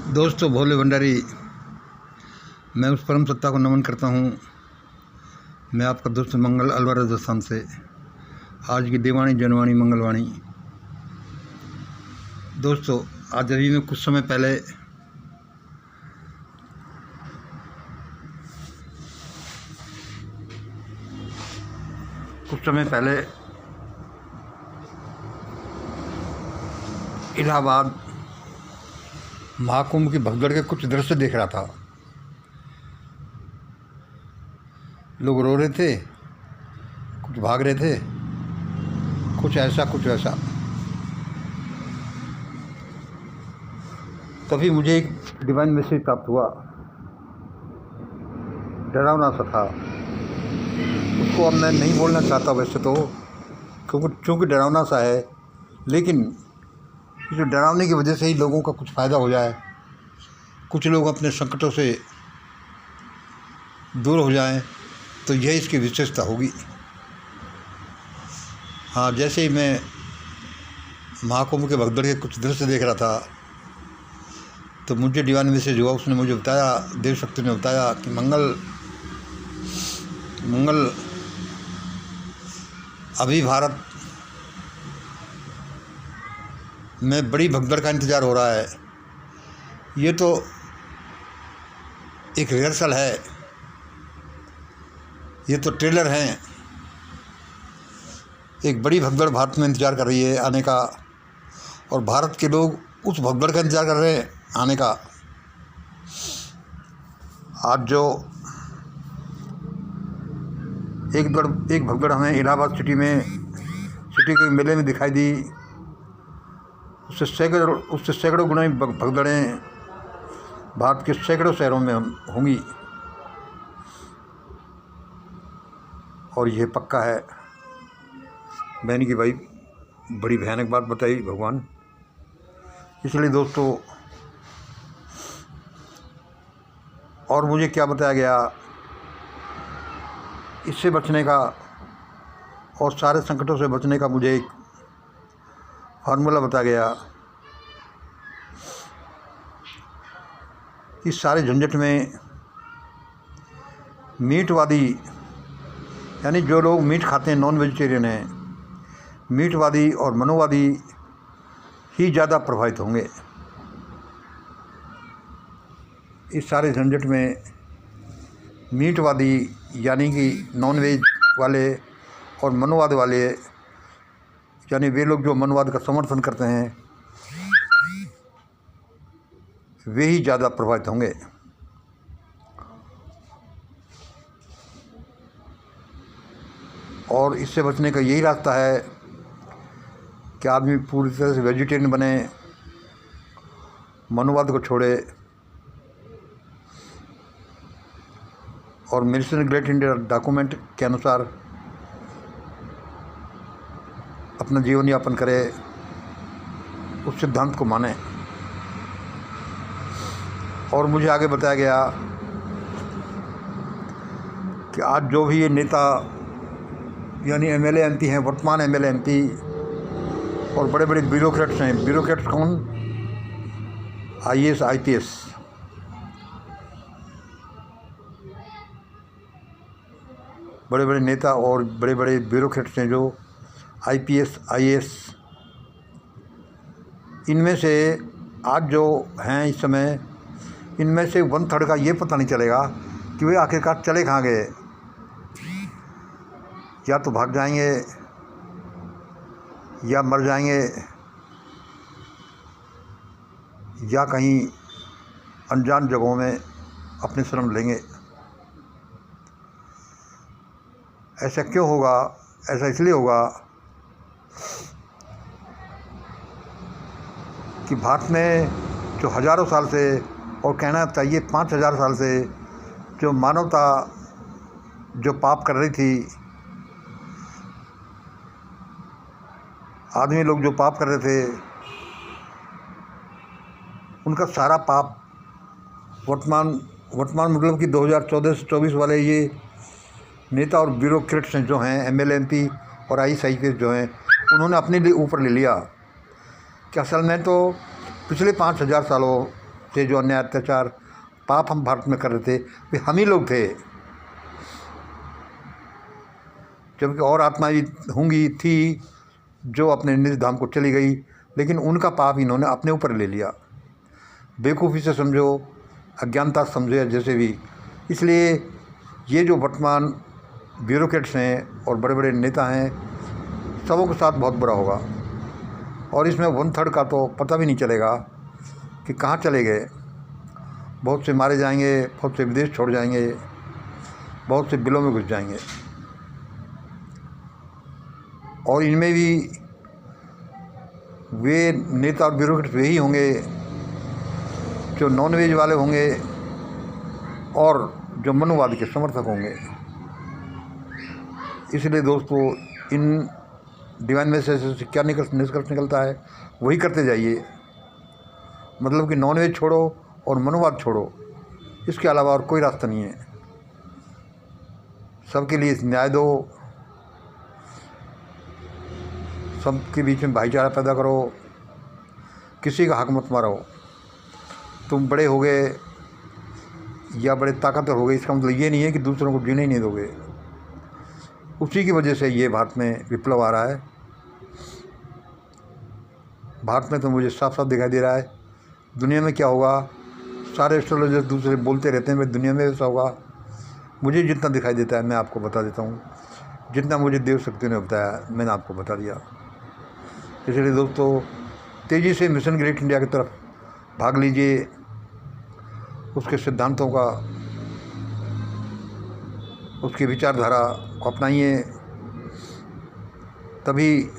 दोस्तों, भोले भंडारी, मैं उस परम सत्ता को नमन करता हूँ। मैं आपका दोस्त मंगल अलवर राजस्थान से। आज की देवानी जनवाणी मंगलवाणी। दोस्तों, आज अभी मैं कुछ समय पहले इलाहाबाद महाकुंभ की भगदड़ के कुछ दृश्य देख रहा था। लोग रो रहे थे, कुछ भाग रहे थे, कुछ ऐसा कुछ वैसा। तभी मुझे एक डिवाइन मैसेज प्राप्त हुआ, डरावना सा था। उसको अब मैं नहीं बोलना चाहता वैसे तो, क्योंकि डरावना सा है, लेकिन इस डरावने की वजह से ही लोगों का कुछ फ़ायदा हो जाए, कुछ लोग अपने संकटों से दूर हो जाएं, तो यह इसकी विशेषता होगी। हाँ, जैसे ही मैं महाकुंभ के भगदड़ के कुछ दृश्य देख रहा था, तो मुझे डिवाइन मैसेज हुआ। उसने मुझे बताया, देव शक्ति ने बताया कि मंगल अभी भारत में बड़ी भगदड़ का इंतज़ार हो रहा है। ये तो एक रिहर्सल है, ये तो ट्रेलर हैं। एक बड़ी भगदड़ भारत में इंतज़ार कर रही है आने का, और भारत के लोग उस भगदड़ का इंतज़ार कर रहे हैं आने का। आज जो एक भगदड़ हमें इलाहाबाद सिटी के मेले में दिखाई दी, उससे सैकड़ों गुना भगदड़ें भारत के सैकड़ों शहरों में होंगी। और यह पक्का है। मैंने कि भाई बड़ी भयानक बात बताई भगवान। इसलिए दोस्तों, और मुझे क्या बताया गया, इससे बचने का और सारे संकटों से बचने का मुझे एक फार्मूला बताया गया। इस सारे झंझट में मीटवादी, यानी जो लोग मीट खाते हैं, नॉन वेजिटेरियन हैं, मीटवादी और मनोवादी ही ज़्यादा प्रभावित होंगे। इस सारे झंझट में मीटवादी यानी कि नॉन वेज वाले और मनोवाद वाले, यानी वे लोग जो मनोवाद का समर्थन करते हैं, वे ही ज़्यादा प्रभावित होंगे। और इससे बचने का यही रास्ता है कि आदमी पूरी तरह से वेजिटेरियन बने, मनोवाद को छोड़े, और मिशन ग्रेट इंडिया डॉक्यूमेंट के अनुसार अपना जीवन यापन करे, उस सिद्धांत को माने। और मुझे आगे बताया गया कि आज जो भी ये नेता यानी एमएलए एमपी हैं, वर्तमान एमएलए एमपी और बड़े बड़े ब्यूरोक्रेट्स हैं। ब्यूरोक्रेट्स कौन? IAS IPS. बड़े बड़े नेता और बड़े बड़े ब्यूरोक्रेट्स हैं, जो आईपीएस आईएएस, इनमें से आज जो हैं इस समय, इनमें से 1/3 का ये पता नहीं चलेगा कि वे आखिरकार चले कहाँ गए। या तो भाग जाएंगे, या मर जाएंगे, या कहीं अनजान जगहों में अपने शरण लेंगे। ऐसा क्यों होगा? ऐसा इसलिए होगा कि भारत में जो हज़ारों साल से, और कहना चाहिए 5000 साल से, जो मानवता जो पाप कर रही थी, आदमी लोग जो पाप कर रहे थे, उनका सारा पाप वर्तमान मतलब कि 2014 से 24 वाले ये नेता और ब्यूरोक्रेट्स जो हैं, एमएलए एमपी और आईएएस जो हैं, उन्होंने अपने लिए ऊपर ले लिया। कि असल में तो पिछले 5000 से जो अन्याय अत्याचार पाप हम भारत में कर रहे थे वे हम ही लोग थे। जबकि और आत्माएं होंगी थी जो अपने निज धाम को चली गई, लेकिन उनका पाप इन्होंने अपने ऊपर ले लिया। बेवकूफ़ी से समझो, अज्ञानता समझो या जैसे भी। इसलिए ये जो वर्तमान ब्यूरोक्रेट्स हैं और बड़े बड़े नेता हैं, सबों के साथ बहुत बुरा होगा। और इसमें 1/3 का तो पता भी नहीं चलेगा कि कहाँ चले गए। बहुत से मारे जाएंगे, बहुत से विदेश छोड़ जाएंगे, बहुत से बिलों में घुस जाएंगे। और इनमें भी वे नेता और ब्यूरोक्रेट वही होंगे जो नॉनवेज वाले होंगे और जो मनुवाद के समर्थक होंगे। इसलिए दोस्तों, इन डिवाइन मैसेज से क्या निष्कर्ष निकलता है वही करते जाइए। मतलब कि नॉनवेज छोड़ो और मनुवाद छोड़ो, इसके अलावा और कोई रास्ता नहीं है। सबके लिए न्याय दो, सबके बीच में भाईचारा पैदा करो, किसी का हक मत मारो। तुम बड़े हो गए या बड़े ताकतवर हो गए, इसका मतलब ये नहीं है कि दूसरों को जीने ही नहीं दोगे। उसी की वजह से ये भारत में विप्लव आ रहा है। भारत में तो मुझे साफ साफ दिखाई दे रहा है। दुनिया में क्या होगा, सारे एस्ट्रोलॉजर दूसरे बोलते रहते हैं, दुनिया में ऐसा होगा। मुझे जितना दिखाई देता है मैं आपको बता देता हूँ, जितना मुझे देव शक्ति ने बताया मैंने आपको बता दिया। इसलिए दोस्तों, तेज़ी से मिशन ग्रेट इंडिया की तरफ भाग लीजिए, उसके सिद्धांतों का, उसकी विचारधारा को अपनाइए, तभी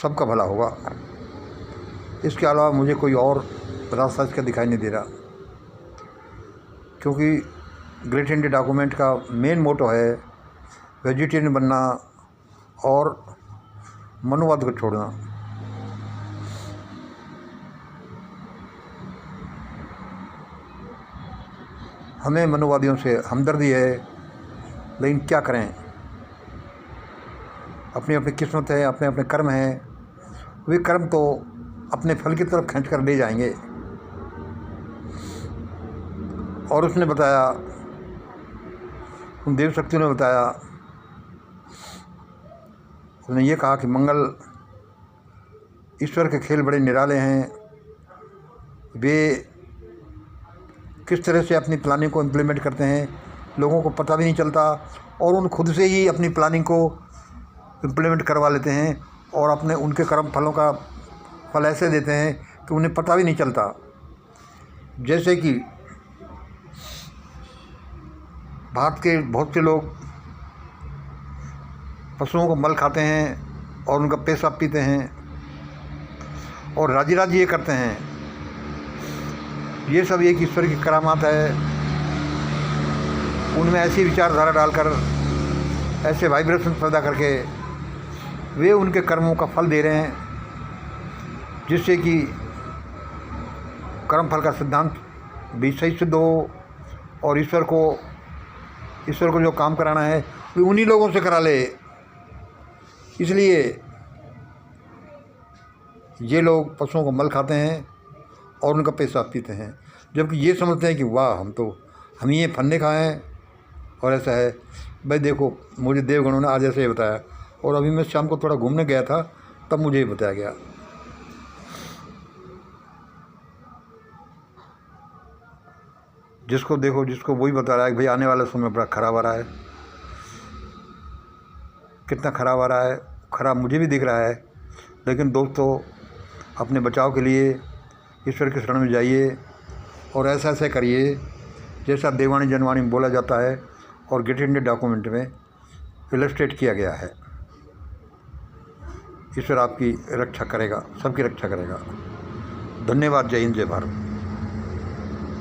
सबका भला होगा। इसके अलावा मुझे कोई और रास्ता इसका दिखाई नहीं दे रहा, क्योंकि ग्रेट इंडिया डॉक्यूमेंट का मेन मोटो है वेजिटेरियन बनना और मनुवाद को छोड़ना। हमें मनुवादियों से हमदर्दी है, लेकिन क्या करें, अपनी अपनी किस्मत है, अपने अपने कर्म हैं। वे कर्म तो अपने फल की तरफ खींच कर ले जाएंगे। और उसने बताया, उन देव शक्तियों ने बताया, उसने ये कहा कि मंगल ईश्वर के खेल बड़े निराले हैं। वे किस तरह से अपनी प्लानिंग को इम्प्लीमेंट करते हैं लोगों को पता भी नहीं चलता, और उन खुद से ही अपनी प्लानिंग को इम्प्लीमेंट करवा लेते हैं और अपने उनके कर्म फलों का फल ऐसे देते हैं कि उन्हें पता भी नहीं चलता। जैसे कि भारत के बहुत से लोग पशुओं को मल खाते हैं और उनका पेशाब पीते हैं और राजी राजी ये करते हैं। ये सब एक ईश्वर की करामात है। उनमें ऐसी विचारधारा डालकर, ऐसे वाइब्रेशन पैदा करके वे उनके कर्मों का फल दे रहे हैं, जिससे कि कर्मफल का सिद्धांत भी सही सिद्ध हो और ईश्वर को जो काम कराना है वे उन्हीं लोगों से करा ले। इसलिए ये लोग पशुओं को मल खाते हैं और उनका पेशाब पीते हैं, जबकि ये समझते हैं कि वाह हम ये फन्ने खाए हैं और ऐसा है। भाई देखो, मुझे देवगणों ने आज ऐसे ही बताया, और अभी मैं शाम को थोड़ा घूमने गया था तब मुझे ये बताया गया। जिसको देखो, जिसको वही बता रहा है कि भाई आने वाला समय बड़ा ख़राब आ रहा है। कितना ख़राब आ रहा है, ख़राब मुझे भी दिख रहा है। लेकिन दोस्तों, अपने बचाव के लिए ईश्वर के शरण में जाइए और ऐसा ऐसा करिए जैसा देवानी जनवाणी में बोला जाता है और ग्रेट इंडिया डॉक्यूमेंट में इलस्ट्रेट किया गया है। ईश्वर आपकी रक्षा करेगा, सबकी रक्षा करेगा। धन्यवाद। जय हिंद, जय भारत।